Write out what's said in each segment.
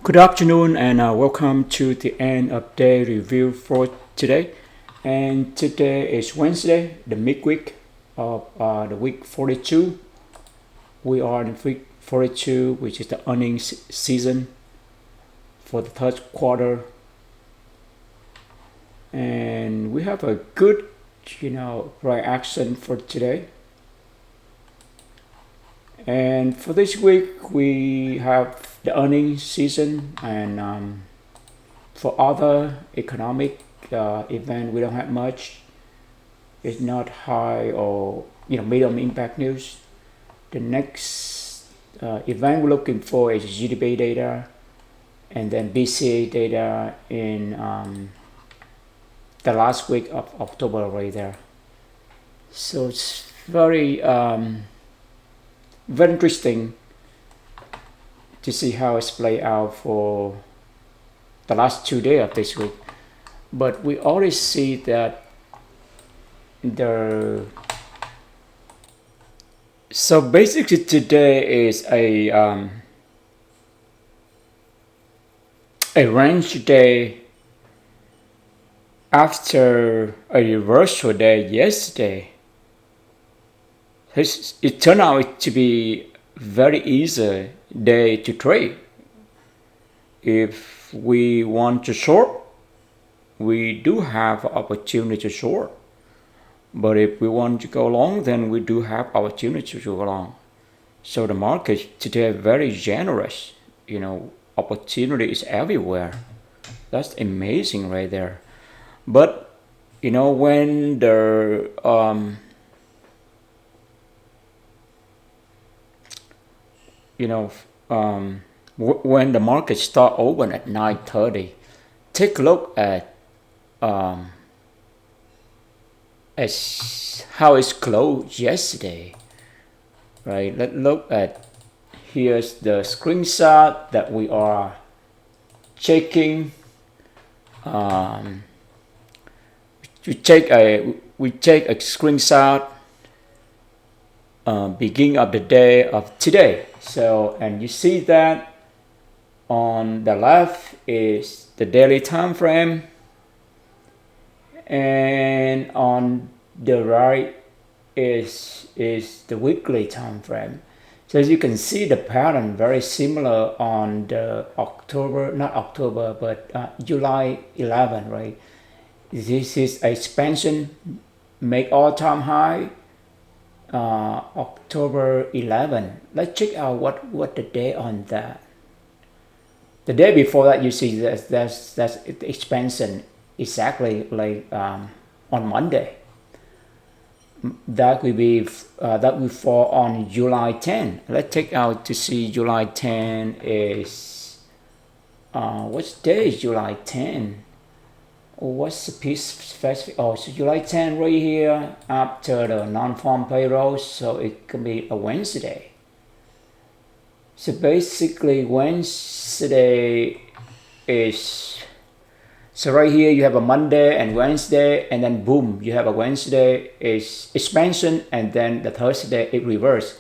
Good afternoon and welcome to the end of day review for today. And today is Wednesday, the midweek of the week 42. We are in week 42, which is the earnings season for the third quarter. And we have a good, reaction for today. And for this week, we have the earnings season, and for other economic event, we don't have much. It's not high or medium impact news. The next event we're looking for is GDP data, and then BCA data in the last week of October right there. So it's very interesting to see how it's played out for the last 2 days of this week. But we already see that so basically today is a range day after a reversal day yesterday. It turned out to be very easy day to trade. If we want to short, we do have opportunity to short. But if we want to go long, then we do have opportunity to go long. So the market today is very generous. Opportunity is everywhere. That's amazing right there. But when when the market start open at 9:30, take a look at how it's closed yesterday, right? Let's look at, here's the screenshot that we are checking. We take a screenshot beginning of the day of today. So, and you see that on the left is the daily time frame, and on the right is the weekly time frame. So as you can see, the pattern very similar on the July 11, right? This is expansion, make all-time high. October 11. Let's check out what the day on that. The day before that, you see that's expansion exactly like on Monday. That will fall on July 10. Let's check out to see July 10 is what day is July 10? What's the piece specific? Oh, so July 10 right here after the non-farm payroll, so it could be a Wednesday. So basically Wednesday is, so right here you have a Monday and Wednesday, and then boom, you have a Wednesday is expansion, and then the Thursday it reverse.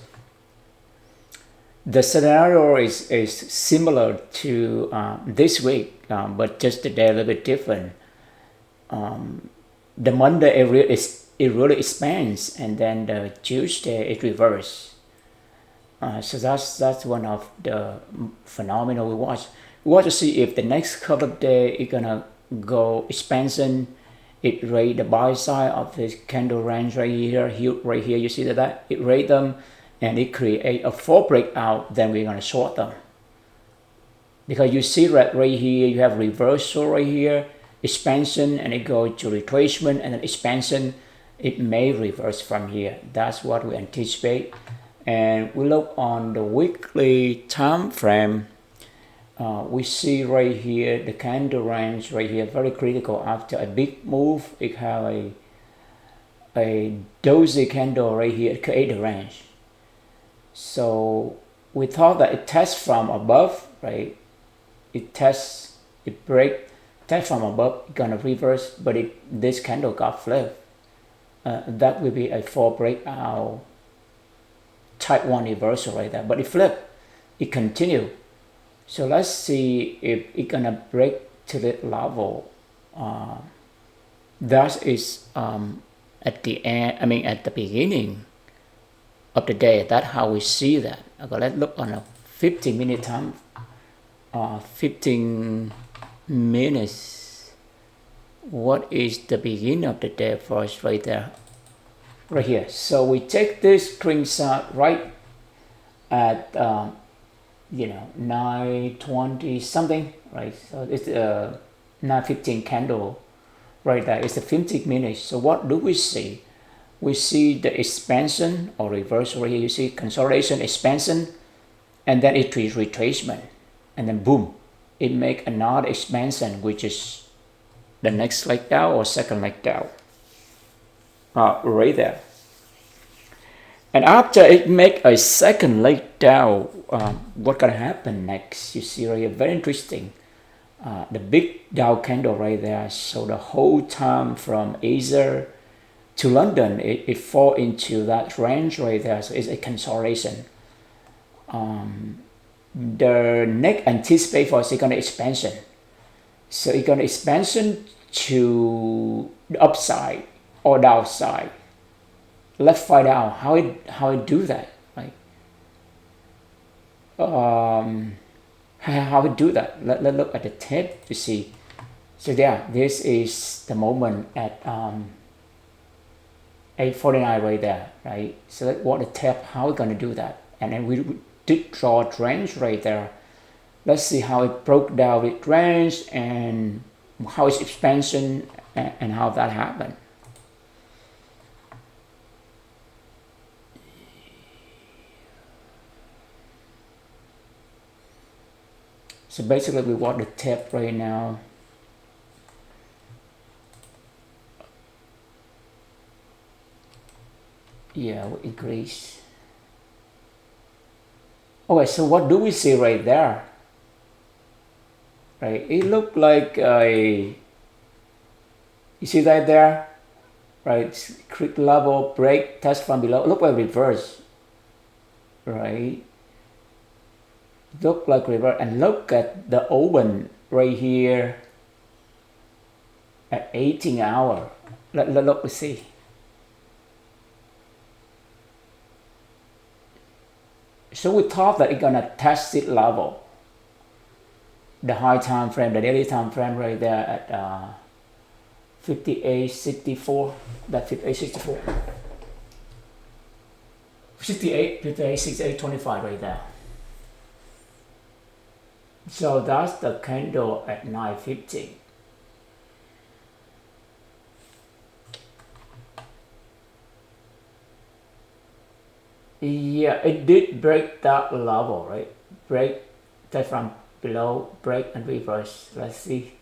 The scenario is similar to this week, but just the day a little bit different. The Monday it really expands, and then the Tuesday it reverses. So that's one of the phenomena we watch. We want to see if the next couple of days is gonna go expansion. It rate the buy side of this candle range right here. Right here you see that it rate them, and it create a fall breakout. Then we're gonna short them, because you see right here you have reversal right here. Expansion, and it goes to retracement, and then expansion, it may reverse from here. That's what we anticipate. And we look on the weekly time frame. We see right here the candle range right here very critical. After a big move, it have a dozy candle right here. It create a range. So we thought that it tests from above, right? It break from above, gonna reverse, but this candle got flipped. That will be a fall breakout type 1 reversal right there, but it flipped, it continued. So let's see if it's gonna break to that level. That is at the end. I mean, at the beginning of the day. That's how we see that. Okay, let's look on a 15-minute time. 15 minutes. What is the beginning of the day for us right there? Right here. So we take this screenshot right at 9:20 something, right? So it's 9:15 candle right there. It's the 15 minutes. So what do we see? We see the expansion or reverse right here. You see consolidation, expansion, and then it is retracement, and then boom, it make another expansion, which is the next leg down or second leg down, right there. And after it make a second leg down, what gonna happen next? You see right here, very interesting. The big down candle right there. So the whole time from Asia to London, it fall into that range right there. So it's a consolidation. The next anticipate for is gonna expansion. So it's gonna expansion to the upside or downside. Let's find out how it do that. Right? How it do that? Let's look at the tape to see. So yeah, this is the moment at 8:49 right there, right? So let's watch the tape how we're gonna do that, and then we did draw a range right there. Let's see how it broke down its range and how its expansion and how that happened. So basically we want the tape right now. Yeah, we increase. Okay, so what do we see right there? Right, it looked like a, you see that there? Right, click level, break, test from below. Look like reverse. Right? Look like reverse, and look at the open right here at 18 hour. Let's see. So we thought that it's gonna test it level, the high time frame, the daily time frame right there at 58.64. That 58.64. 58.68.25 right there. So that's the candle at 9:50. Yeah, it did break that level, right? Break that from below, break and reverse. Let's see.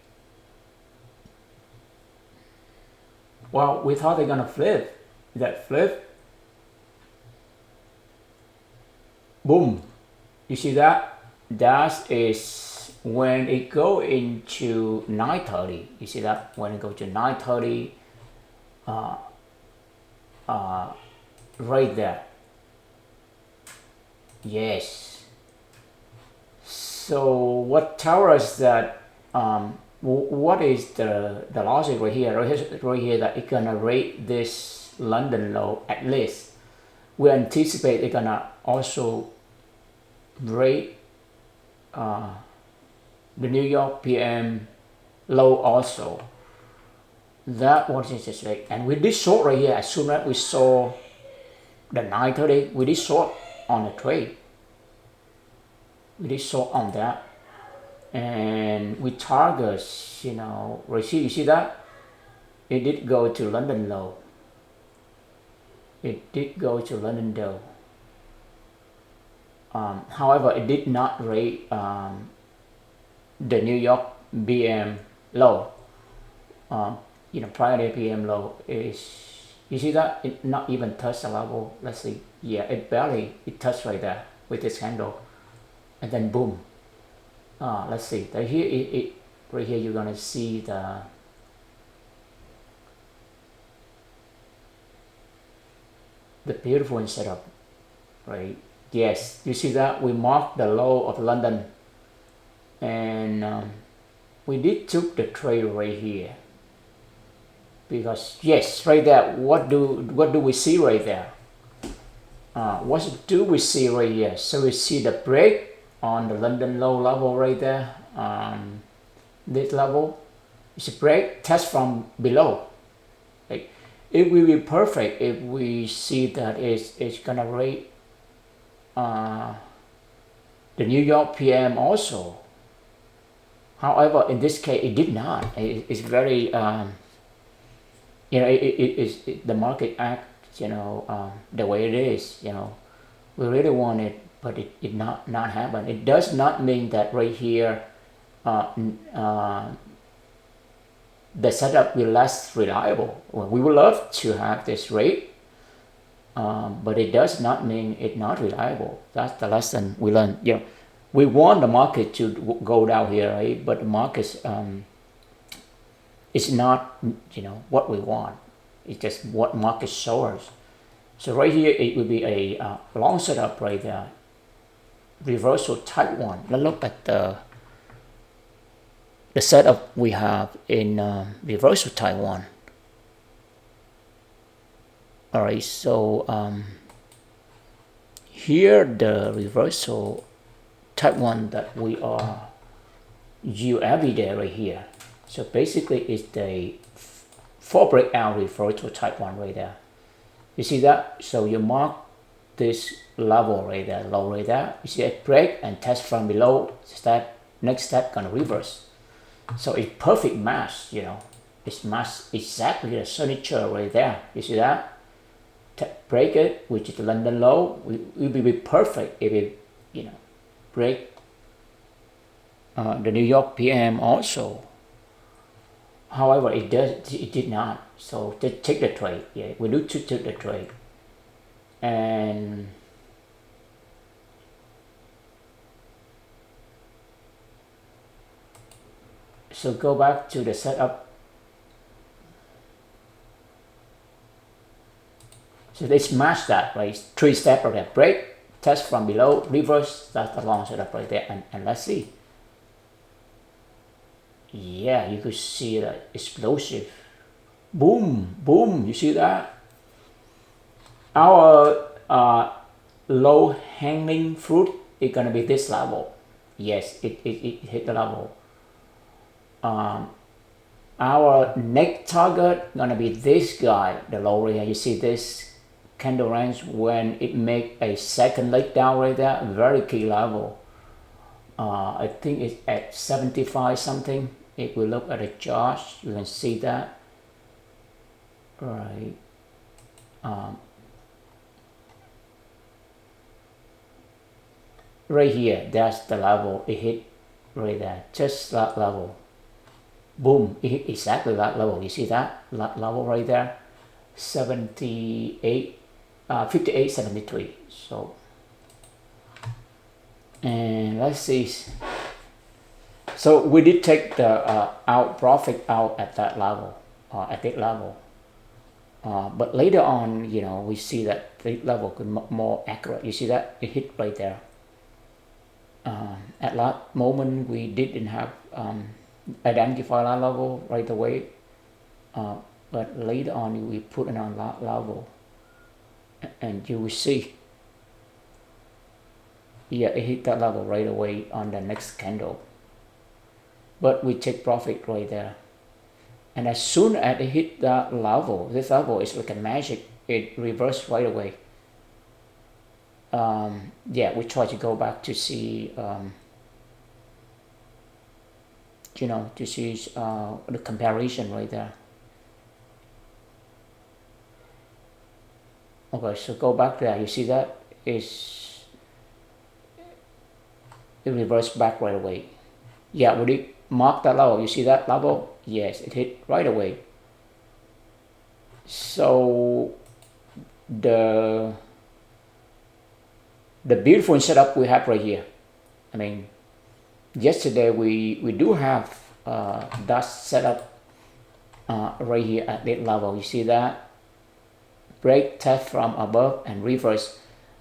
Well, we thought they're gonna flip. That flip. Boom. You see that? That is when it go into 9:30. You see that? When it go to 9:30, right there. Yes. So what tells us that what is the logic right here? Right here that it's gonna rate this London low at least. We anticipate it's gonna also rate the New York PM low also. That was just right. And with this short right here, as soon as we saw the 9:30, we did short on the trade. We did short on that. And we target, right here, you see that? It did go to London low. It did go to London low. However, it did not rate the New York BM low. Prior to PM low is, you see that it not even touched the level. Let's see. Yeah, it touched right there with this handle, and then boom. Let's see. Right here, right here, you're gonna see the beautiful setup, right? Yes, you see that we marked the low of London and we did took the trade right here, because yes, right there, what do we see right there? What do we see right here? So we see the break on the London low level right there. This level is a break test from below. Like, it will be perfect if we see that it's gonna rate the New York PM also. However, in this case, it did not. It's very the market acts the way it is. We really want it, but it did not happen. It does not mean that right here the setup will less reliable. Well, we would love to have this rate, but it does not mean it's not reliable. That's the lesson we learned. We want the market to go down here, right? But the market is not what we want. It's just what market shows us. So right here it will be a long setup right there, reversal type 1. Let's look at the setup we have in reversal type 1. All right, so here the reversal type 1 that we are use every day right here. So basically it's the 4 breakout reversal type 1 right there. You see that? So you mark this level right there, low right there. You see a break and test from below. Next step gonna reverse. So it's perfect match. It's match exactly the signature right there. You see that? Break it, which is the London low. It will be perfect if it break the New York PM also. However, it did not. So just take the trade. Yeah, we need to take the trade. And so go back to the setup. So let's match that, right? 3 steps of that break, test from below, reverse. That's the long setup right there. And let's see. Yeah, you could see that explosive. Boom, boom. You see that? Our low hanging fruit is gonna be this level. Yes, it hit the level. Our next target gonna be this guy, the low right here. You see this candle range when it make a second leg down right there, very key level. I think it's at 75 something. If we look at the chart, you can see that. Right. Right here, that's the level it hit right there, just that level. Boom, it hit exactly that level. You see that level right there, 78, 58, 73. So, and let's see. So we did take the profit out at that level, at that level. But later on, we see that the level could be more accurate. You see that it hit right there. At that moment, we didn't have identify that level right away. But later on, we put it on that level, and you will see. Yeah, it hit that level right away on the next candle. But we take profit right there. And as soon as it hit that level, this level is like a magic. It reversed right away. Yeah, we try to go back to see, to see the comparison right there. Okay, so go back there. You see that it reversed back right away. Yeah, we did mark that level. You see that level? Yes, it hit right away. So the beautiful setup we have right here. I mean, yesterday we do have that setup right here at that level. You see that? Break, test from above and reverse.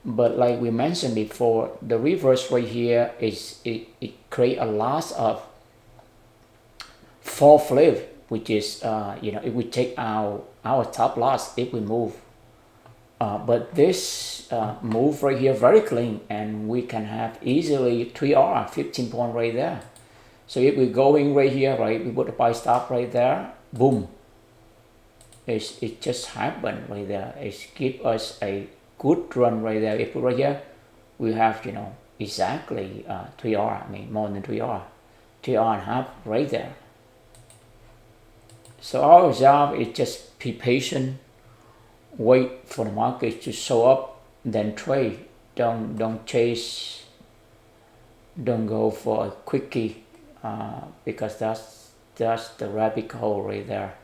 but like we mentioned before, the reverse right here is it create a loss of fall flip, which is if we take our top loss if we move, but this move right here very clean, and we can have easily 3R 15 point right there. So if we go in right here, right, we put a buy stop right there, boom, it just happened right there. It give us a good run right there. If right here we have exactly 3R, I mean more than 3R, 3R and a half right there. So our job is just be patient, wait for the market to show up, then trade. Don't chase, don't go for a quickie, because that's the rabbit hole right there.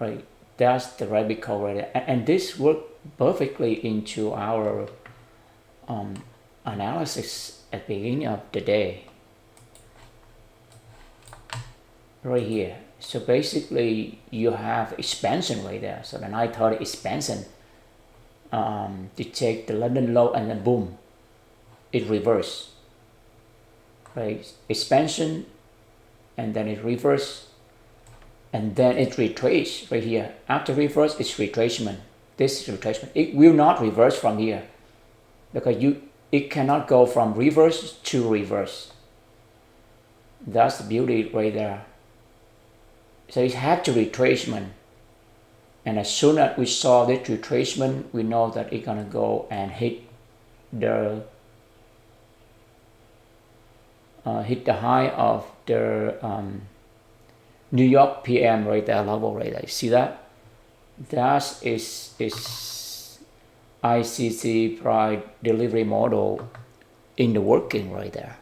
Right, that's the rabbit hole right there, and this worked perfectly into our analysis at the beginning of the day. Right here. So basically you have expansion right there. So the 930 expansion to take the London low, and then boom, it reverse. Right? Expansion, and then it reverse, and then it retrace right here. After reverse, it's retracement. This is retracement. It will not reverse from here, because it cannot go from reverse to reverse. That's the beauty right there. So it had to retracement, and as soon as we saw this retracement, we know that it's gonna go and hit the high of the New York PM right there, level right there. You see that? That is ICC price delivery model in the working right there.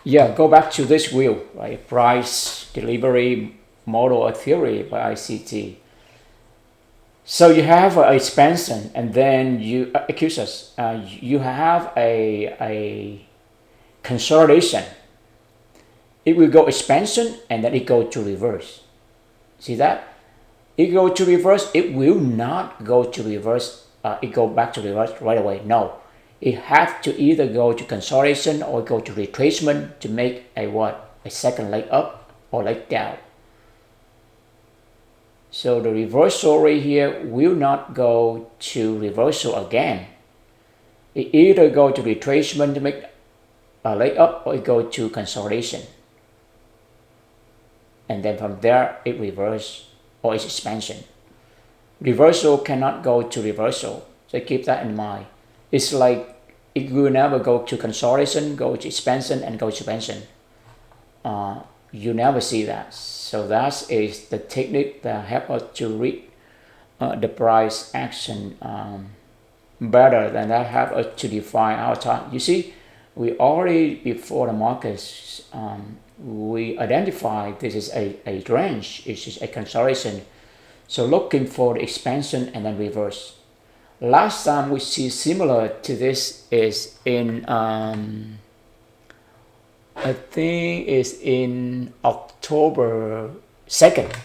Yeah, go back to this wheel, right? Price delivery model or theory by ICT. So you have an expansion, and then you accuse us. You have a consolidation. It will go expansion, and then it go to reverse. See that? It go to reverse. It will not go to reverse. It go back to reverse right away. No, it has to either go to consolidation or go to retracement to make a what? A second leg up or leg down. So the reversal right here will not go to reversal again. It either go to retracement to make a leg up, or it go to consolidation. And then from there it reverse or it's expansion. Reversal cannot go to reversal. So keep that in mind. It's like it will never go to consolidation, go to expansion, and go to expansion. You never see that. So that is the technique that help us to read the price action better than that help us to define our time. You see, we already before the markets we identify this is a range, it is a consolidation. So looking for the expansion and then reverse. Last time we see similar to this is in I think it's in October 2nd.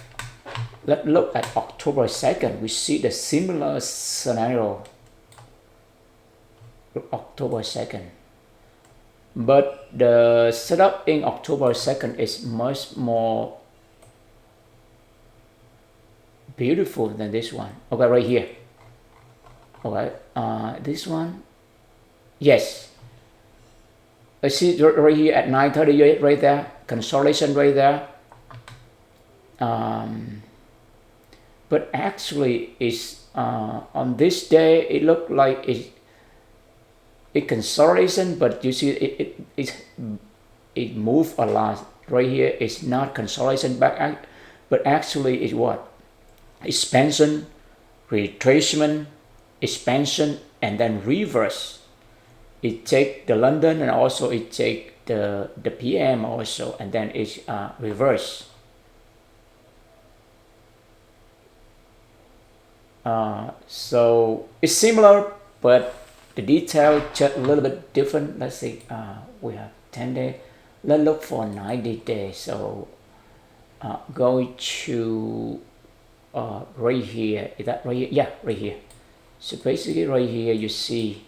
Let's look at October 2nd. We see the similar scenario. October 2nd. But the setup in October 2nd is much more beautiful than this one. Okay, right here. Okay, this one. Yes. I see right here at 9:38 right there, consolidation right there. But actually, it's on this day it looked like it consolidation, but you see it moved a lot. Right here, it's not consolidation back, but actually it's what? Expansion, retracement, expansion, and then reverse. It take the London, and also it take the PM also, and then it's reverse. So it's similar, but the detail just a little bit different. Let's see, we have 10 days. Let's look for 90 days. So going to right here. Is that right here? Yeah, right here. So basically right here you see,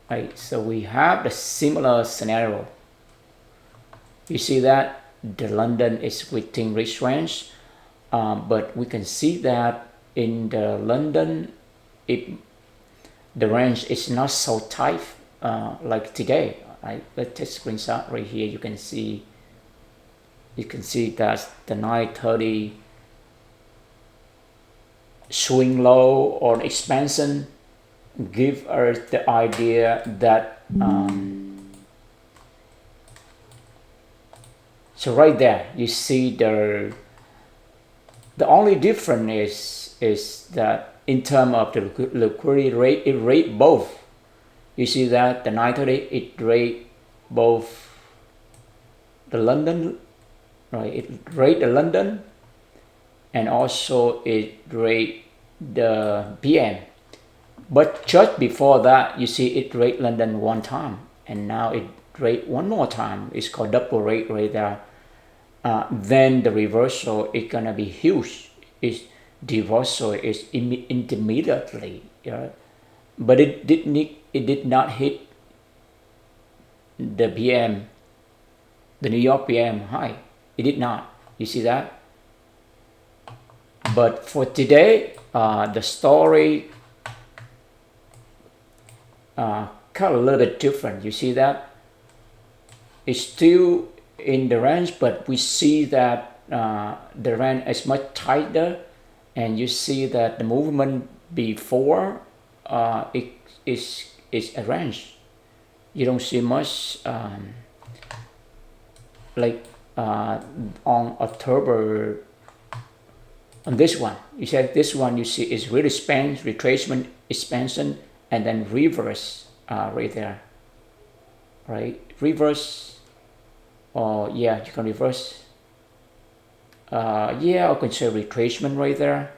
right, so we have the similar scenario. You see that the London is within this range, but we can see that in the London, the range is not so tight like today. Right? Let's take screenshot right here. You can see that the 930 swing low or expansion give us the idea that so right there you see the only difference is that in terms of the liquidity rate, it rate both. You see that the 930 it rate both the London, right? It rate the London and also it rate the PM. But just before that, you see it rate London one time, and now it rate one more time. It's called double rate right there. Then the reversal is gonna be huge. The reversal is intermediately, yeah? But it did not hit the PM, the New York PM high. It did not. You see that? But for today, the story kind of a little bit different. You see that? It's still in the range, but we see that the range is much tighter, and you see that the movement before it is arranged. You don't see much like on October. On this one, you said this one you see is really retracement, expansion, and then reverse right there, right? Reverse, or yeah, you can reverse. Yeah, I can say retracement right there,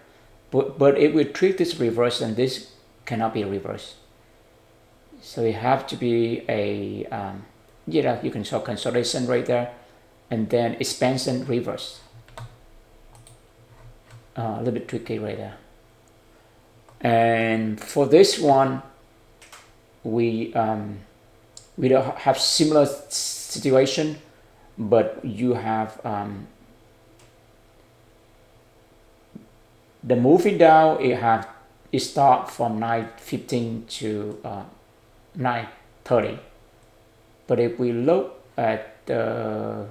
but if we treat this reverse, then this cannot be reverse. So it have to be a yeah, you can show consolidation right there, and then expansion reverse. A little bit tricky right there. And for this one, we don't have similar situation, but you have the moving down. It start from 9:15 to 9:30. But if we look at the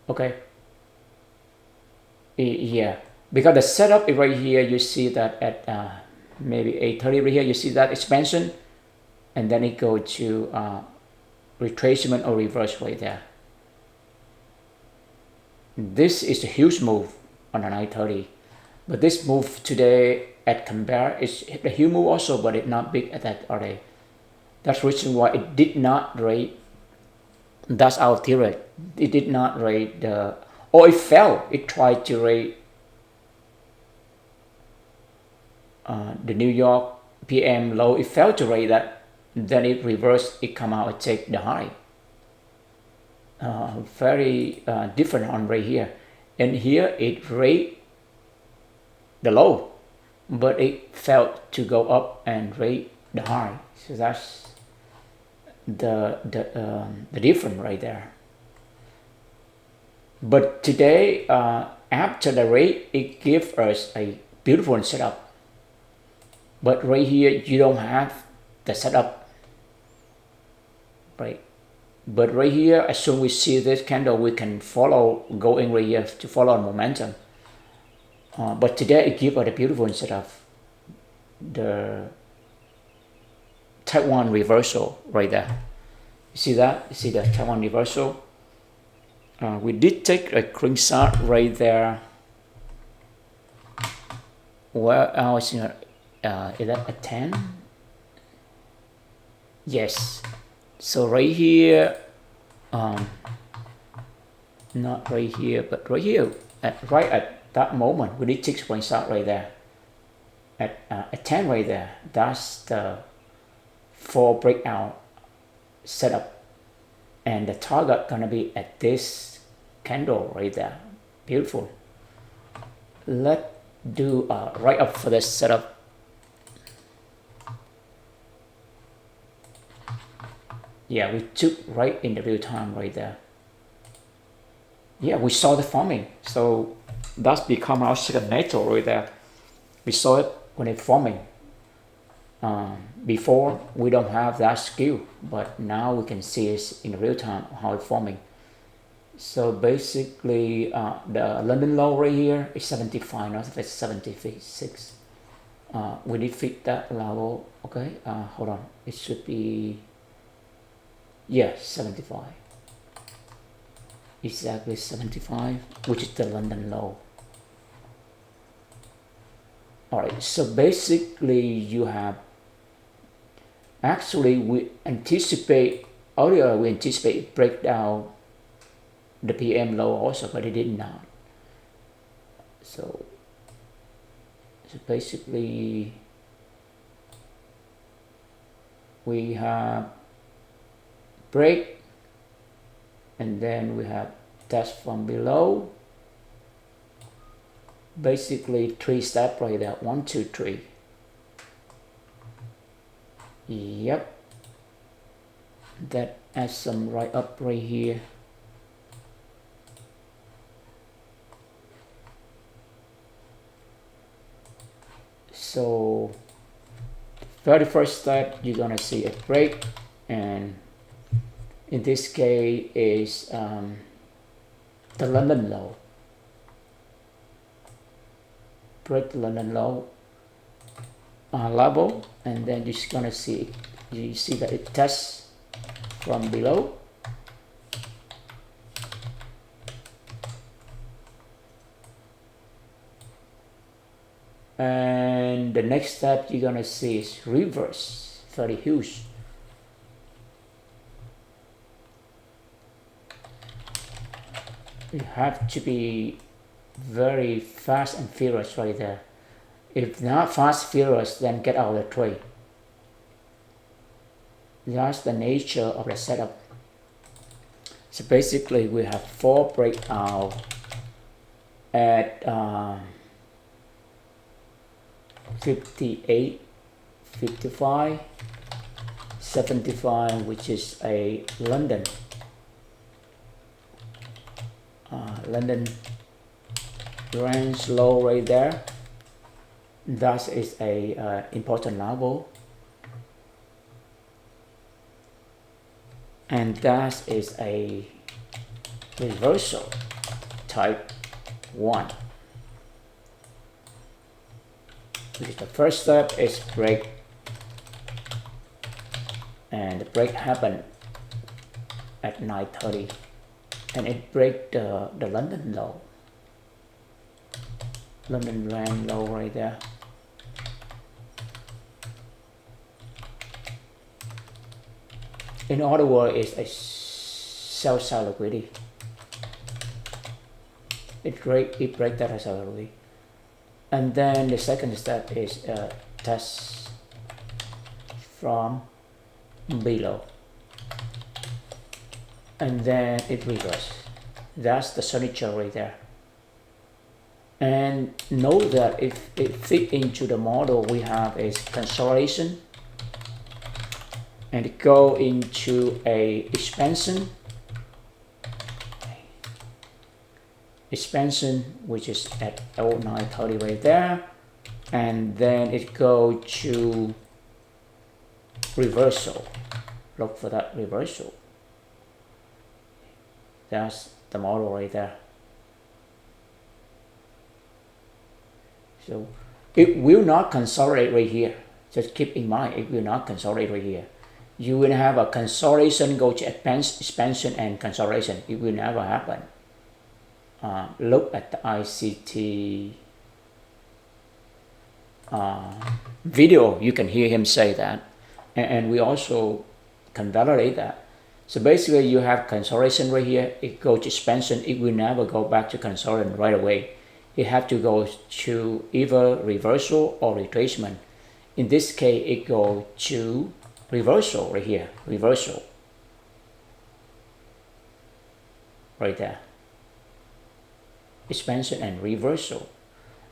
okay, yeah, because the setup is right here. You see that at maybe 8:30 right here. You see that expansion, and then it go to retracement or reverse right there. This is a huge move on the 9:30, but this move today at compare is a huge move also, but it's not big at that already. That's the reason why it did not rate. That's our theory. It did not rate the, or it fell. It tried to rate the New York PM low. It failed to rate that. Then it reversed. It come out and take the high. Very different on right here. And here it rate the low, but it failed to go up and rate the high. So that's the difference right there. But today, after the rate, it gives us a beautiful setup. But right here, you don't have the setup, right? But right here, as soon as we see this candle, we can follow going right here to follow momentum. But today, it gives us a beautiful setup. The Taiwan reversal right there. You see that? You see the Taiwan reversal? We did take a screenshot right there. Where I was in is that a 10? Yes. So right here, not right here, but right here, right at that moment, we did take a screenshot right there. At a 10 right there, that's the 4 breakout setup, and the target gonna be at this candle right there. Beautiful. let's do right up for this setup. Yeah, we took right in the real time right there. Yeah, we saw the forming, so that's become our second nature right there. We saw it when it's forming. Before we don't have that skill, but now we can see it in real time how it's forming. So basically, the London low right here is 75, not if it's 76. We did fit that level. Okay, hold on. It should be, yeah, 75. Exactly 75, which is the London low. All right. So basically, you have actually we anticipate earlier. We anticipate breakdown the PM low also, but it did not. So basically we have break, and then we have test from below. Basically 3 steps right there, 1, 2, 3. Yep, that adds some right up right here. So very first step, you're gonna see a break, and in this case is the London low. Break the London low level, and then you're just gonna see, you see that it tests from below. And the next step you're gonna see is reverse, very huge. You have to be very fast and furious right there. If not fast furious, then get out of the trade. That's the nature of the setup. So basically we have 4 breakout at 58, 55, 75, which is a London range low right there. That is a important level, and that is a reversal type 1. The first step is break, and the break happened at 9:30, and it break the London low, London range low right there. In other words, it's a sell side liquidity. It break that as liquidity. And then the second step is test from below, and then it reverses. That's the signature right there. And note that if it fit into the model we have is consolidation, and go into a expansion, which is at 0930 right there, and then it go to reversal. Look for that reversal. That's the model right there. So it will not consolidate right here. Just keep in mind, it will not consolidate right here. You will have a consolidation, go to expansion and consolidation. It will never happen. Look at the ICT video. You can hear him say that, and we also can validate that. So basically, you have consolidation right here. It goes to expansion. It will never go back to consolidation right away. It have to go to either reversal or retracement. In this case, it goes to reversal right here, reversal right there, expansion and reversal.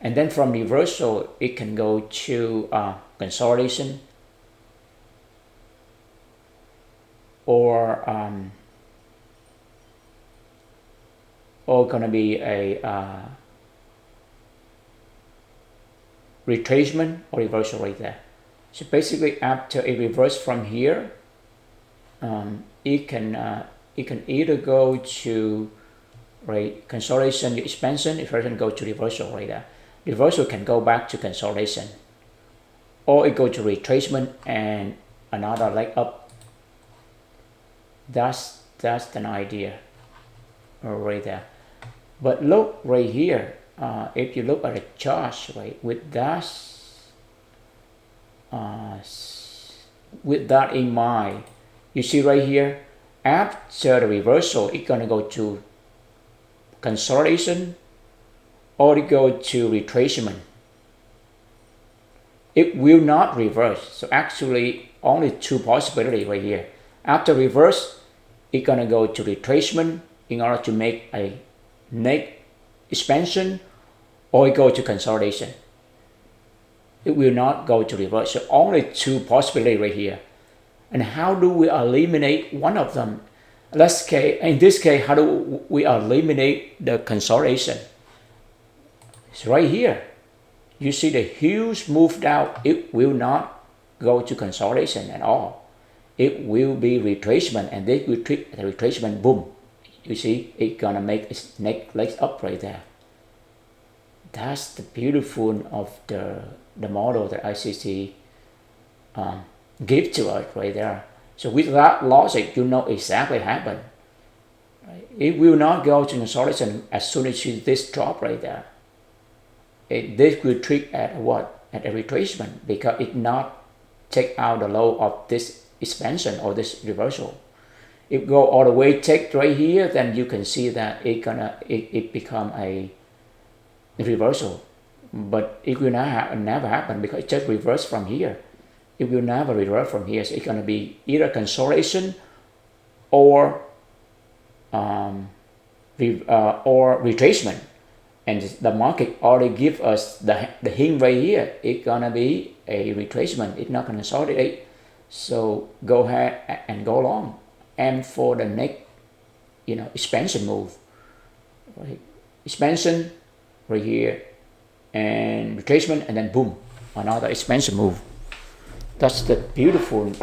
And then from reversal, it can go to consolidation, or gonna be a retracement or reversal right there. So basically, after it reverse from here, it can either go to consolidation, expansion. If it doesn't go to reversal right there, reversal can go back to consolidation, or it go to retracement and another leg up. That's an idea right there. But look right here, if you look at the chart, right, with that in mind, you see right here, after the reversal, it's gonna go to consolidation or it go to retracement. It will not reverse. So actually, only two possibilities right here. After reverse, it's gonna go to retracement in order to make a neck expansion, or it go to consolidation. It will not go to reverse. So only two possibilities right here. And how do we eliminate one of them? In this case, how do we eliminate the consolidation? It's right here. You see the huge move down. It will not go to consolidation at all. It will be retracement, and this will trigger the retracement. Boom. You see, it's gonna make its neck legs up right there. That's the beautiful of the model that ICT give to us right there. So with that logic, you know exactly what happened. Right? It will not go to consolidation as soon as you see this drop right there. This will trigger at what? At a retracement, because it not take out the low of this expansion or this reversal. If go all the way take right here, then you can see that it become a reversal. But it will never happen, because it just reverse from here. It will never reverse from here. So it's gonna be either consolidation or retracement. And the market already give us the hint right here. It's gonna be a retracement. It's not gonna consolidate. So go ahead and go long. And for the next, expansion move, right? Expansion right here, and retracement, and then boom, another expansion move. That's the beautiful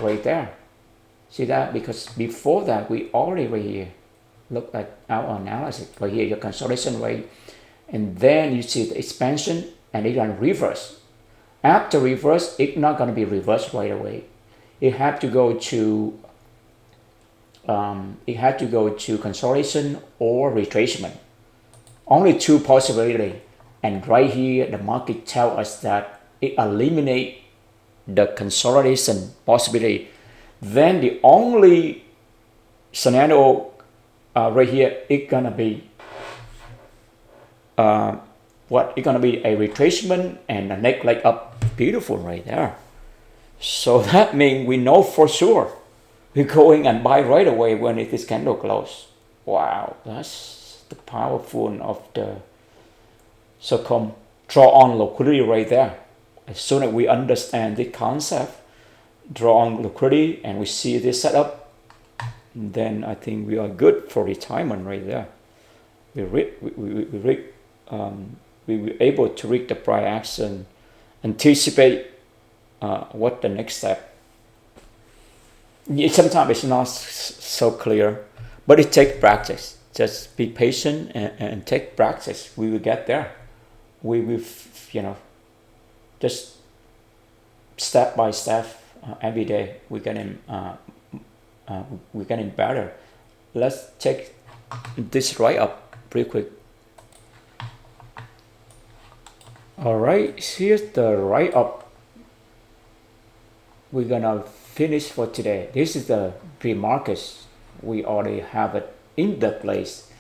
right there. See that? Because before that, we already right here look at our analysis right here, your consolidation rate, and then you see the expansion, and it's gonna reverse. After reverse, it's not gonna be reversed right away. It had to go to consolidation or retracement. Only two possibilities. And right here, the market tells us that it eliminates the consolidation possibility. Then the only scenario right here, it's gonna be It's gonna be a retracement and a neck leg up. Beautiful right there. So that means we know for sure we're going and buy right away when it is candle close. Wow, that's the powerful of the so-called draw on liquidity right there. As soon as we understand the concept, draw on liquidity, and we see this setup, then I think we are good for retirement right there. We were able to read the price action, anticipate what the next step. Sometimes it's not so clear, but it takes practice. Just be patient and take practice. We will get there. We will, just step by step, every day we're getting better. Let's take this right up pretty quick. All right, here's the write up. We're gonna finish for today. This is the pre-market. We already have it in the place.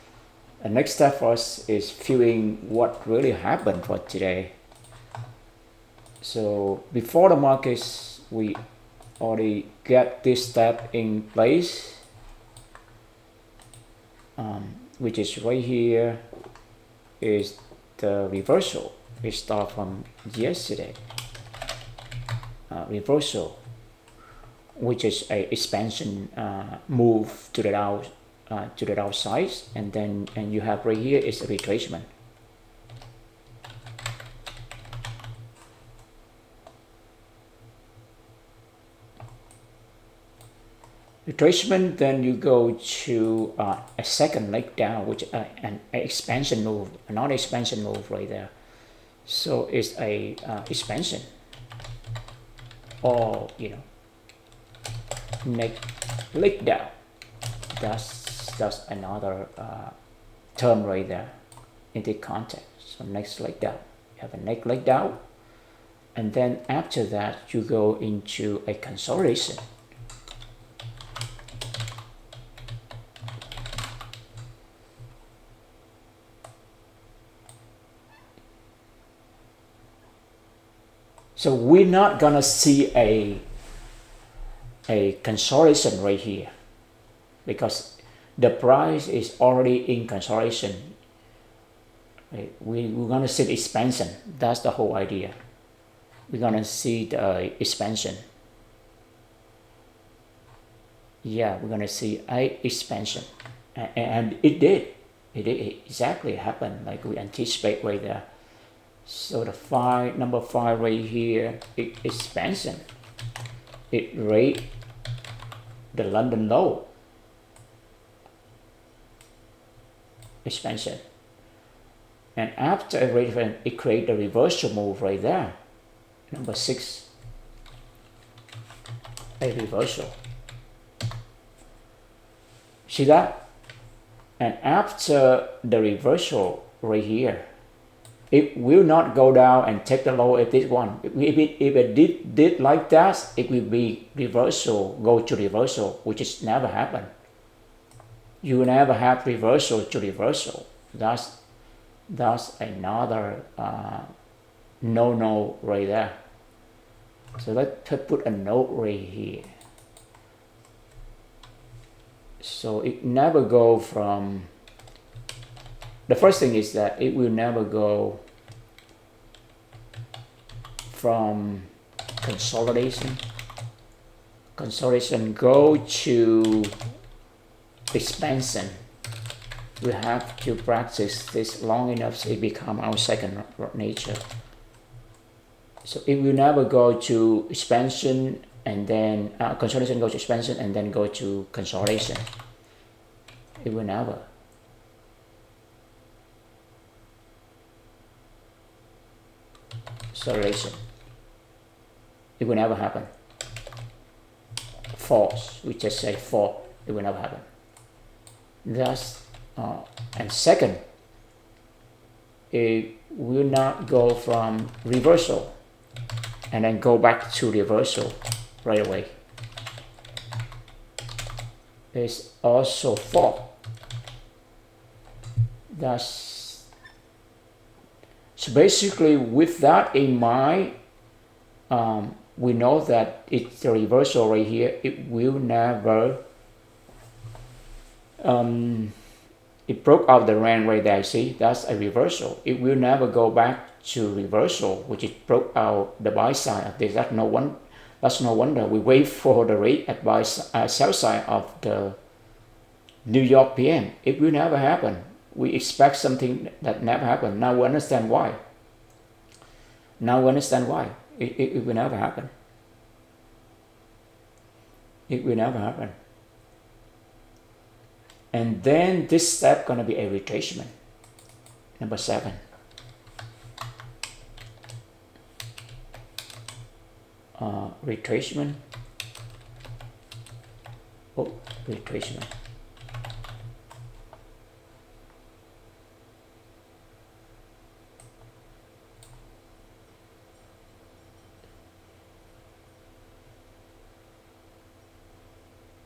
The next step for us is viewing what really happened for today. So before the markets, we already get this step in place, which is right here, is the reversal. We start from yesterday. Reversal, which is a expansion move to the outside, and then you have right here is a retracement. Retracement, then you go to a second leg down, which an expansion move, another expansion move right there. So it's a expansion, or next leg down. That's another term right there in the context. So next leg down, you have a next leg down, and then after that you go into a consolidation. So we're not gonna see a consolidation right here because the price is already in consolidation. Right? We're gonna see the expansion. That's the whole idea. We're gonna see the expansion. Yeah, we're gonna see a expansion, and it did. It exactly happen like we anticipate right there. So the number 5 right here, expansion. It rate the London low. Expansion. And after a rate event, it create a reversal move right there. Number 6. A reversal. See that? And after the reversal right here, it will not go down and take the low at this one. If it did like that, it will be reversal, go to reversal, which is never happen. You will never have reversal to reversal. That's another no right there. So let's put a note right here. So it never go from. The first thing is that it will never go from consolidation go to expansion. We have to practice this long enough so it become our second nature. So it will never go to expansion and then consolidation goes to expansion and then go to consolidation. It will never. Consolidation. It will never happen. False. We just say false. It will never happen. Thus, and second, it will not go from reversal and then go back to reversal right away. It's also false. Thus, so basically, with that in mind, we know that it's a reversal right here. It will never. It broke out the range right there. See, that's a reversal. It will never go back to reversal, which it broke out the buy side of this. That's no wonder. We wait for the rate at sell side of the New York PM. It will never happen. We expect something that never happened. Now we understand why. It will never happen. It will never happen. And then this step gonna be a retracement. Number 7. Retracement. Oh, retracement.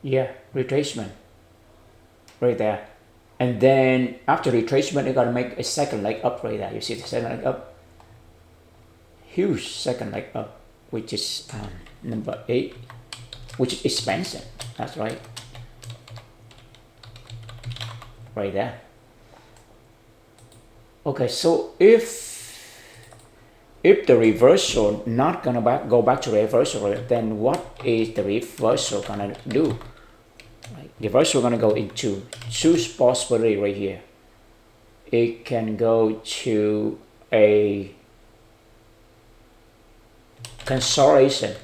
Yeah, retracement. Right there. And then after retracement, you gotta make a second leg up right there. You see the second leg up? Huge second leg up, which is number 8, which is expansion. That's right. Right there. Okay, so if the reversal not gonna go back to reversal, then what is the reversal gonna do? Right? Reversal gonna go into choose possibility right here. It can go to a consolidation.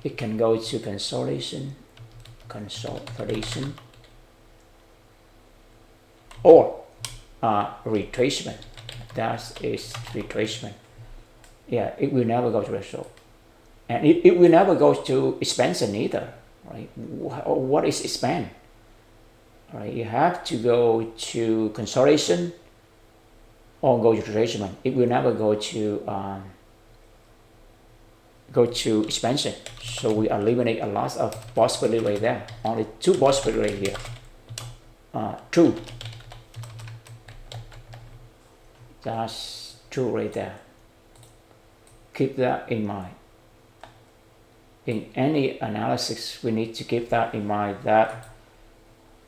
It can go to consolidation, or retracement. That is retracement. Yeah, it will never go to reversal, and it will never go to expansion either. Right? What is expand? Right? You have to go to consolidation or go to retracement. It will never go to expansion. So we eliminate a lot of possibility right there. Only two possibilities right here. True. That's true right there. Keep that in mind. In any analysis, we need to keep that in mind, that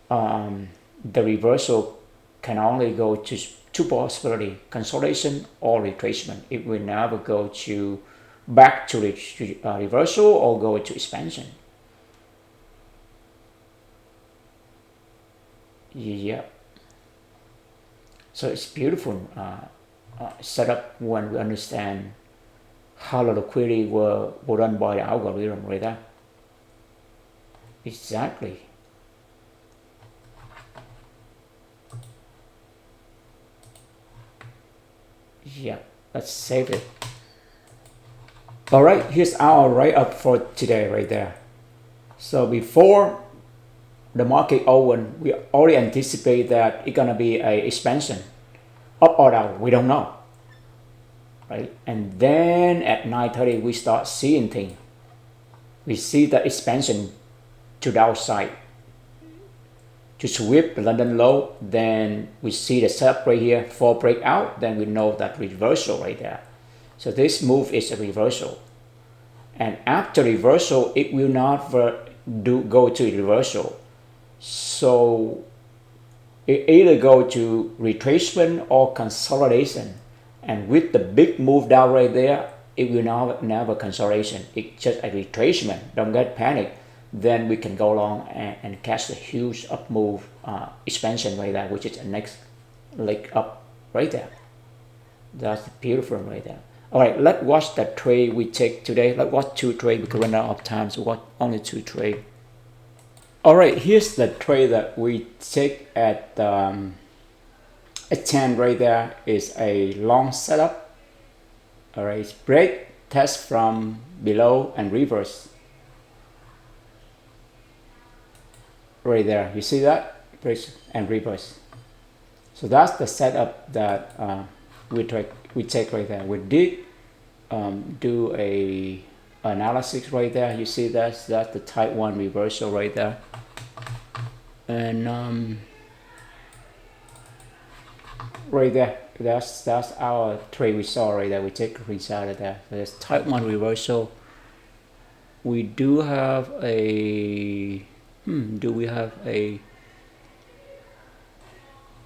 the reversal can only go to two possibilities, consolidation or retracement. It will never go to back to reversal or go to expansion. Yeah. So it's beautiful setup when we understand how the liquidity were run by the algorithm right there. Exactly. Yeah, let's save it. All right, here's our write-up for today right there. So before the market open, we already anticipate that it's gonna be a expansion, up or down, we don't know, right? And then at 9:30 we start seeing things. We see the expansion to downside to sweep the London low. Then we see the setup right here for breakout. Then we know that reversal right there. So this move is a reversal, and after reversal, it will not go to reversal. So it either go to retracement or consolidation, and with the big move down right there, it will never consolidation. It's just a retracement. Don't get panic. Then we can go along and catch the huge up move expansion right there, which is the next leg up right there. That's beautiful right there. All right, let's watch the trade we take today. Let's watch two trades because we run out of time, so watch only two trades. All right, here's the trade that we take at 10 right there. Is a long setup. All right, break, test from below and reverse. Right there, you see that? Break and reverse. So that's the setup that we take right there. We did do a analysis right there. You see that's the type 1 reversal right there. And right there, that's our trade we saw right there. We take a screenshot of that. So that's type 1 reversal. We do have a do we have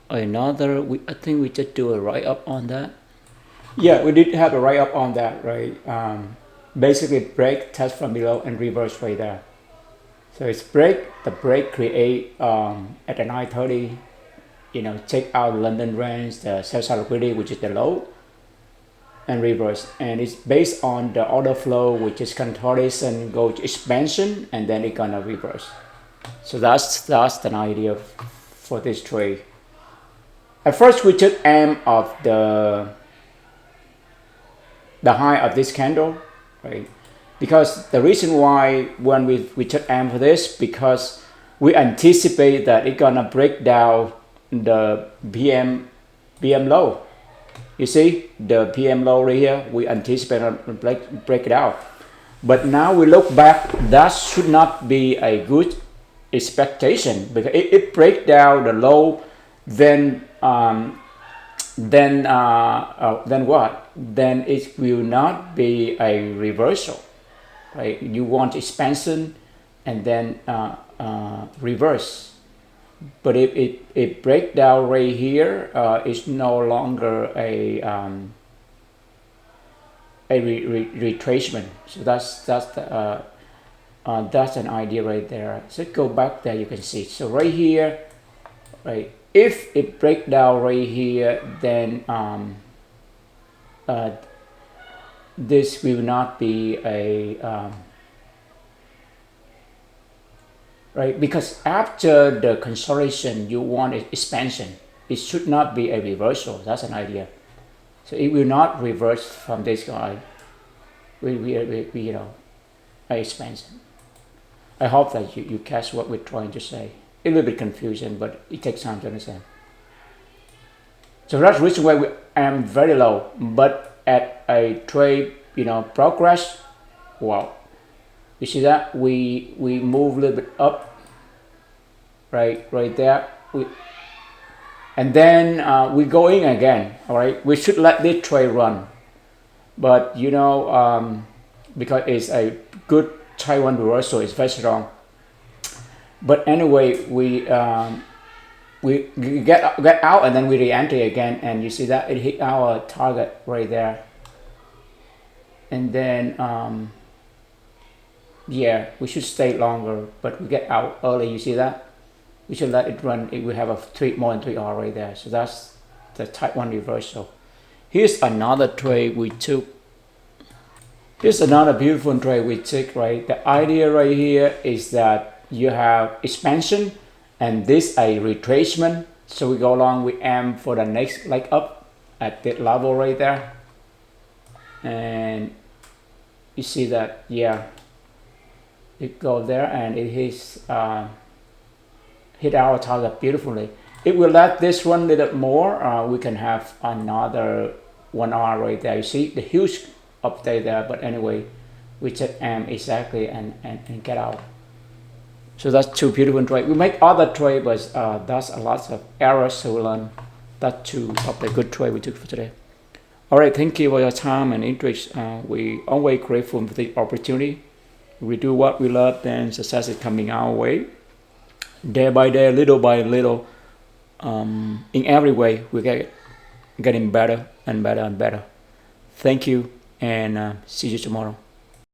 another? I think we just do a write-up on that. Yeah, we did have a write-up on that, right? Basically break, test from below and reverse right there. So it's break, the break create at the 9:30, take out London range, the sell side liquidity, which is the low, and reverse. And it's based on the order flow, which is consolidation, go to expansion, and then it's gonna reverse. So that's the idea for this trade. At first we took M of the high of this candle, right? Because the reason why when we took M for this, because we anticipate that it's gonna break down the PM low. You see the PM low right here, we anticipate break it out. But now we look back, that should not be a good expectation, because it break down the low, then what? Then it will not be a reversal, right? You want expansion and then reverse. But if it break down right here, it's no longer a retracement. So that's an idea right there. So go back there, you can see. So right here, right, if it break down right here, then this will not be a right, because after the consolidation you want expansion. It should not be a reversal. That's an idea. So it will not reverse from this guy. We you know, expansion. I hope that you catch what we're trying to say. A little bit confusing, but it takes time to understand. So that's the reason why we am very low, but at a trade, you know, progress, wow. You see that we move a little bit up, right there. And then we go in again. All right, we should let this trade run, but you know, because it's a good Taiwan reversal, it's very strong. But anyway, we get out and then we re-enter again, and you see that it hit our target right there. And then yeah, we should stay longer, but we get out early. You see that? We should let it run. It will have a more than 3 hour right there. So that's the type 1 reversal. Here's another trade we took. Here's another beautiful trade we took, right? The idea right here is that you have expansion and this a retracement. So we go along with M for the next leg up at that level right there. And you see that, yeah, it goes there and it hits hit our target beautifully. It will let this run a little more. We can have another 1 hour right there. You see the huge update there, but anyway, we check M exactly and get out. So that's two beautiful trades. We make other trade, but that's a lot of errors to learn. That's two of the good trade we took for today. All right, thank you for your time and interest. We always grateful for the opportunity. We do what we love, then success is coming our way. Day by day, little by little, in every way, we getting better and better and better. Thank you, and see you tomorrow.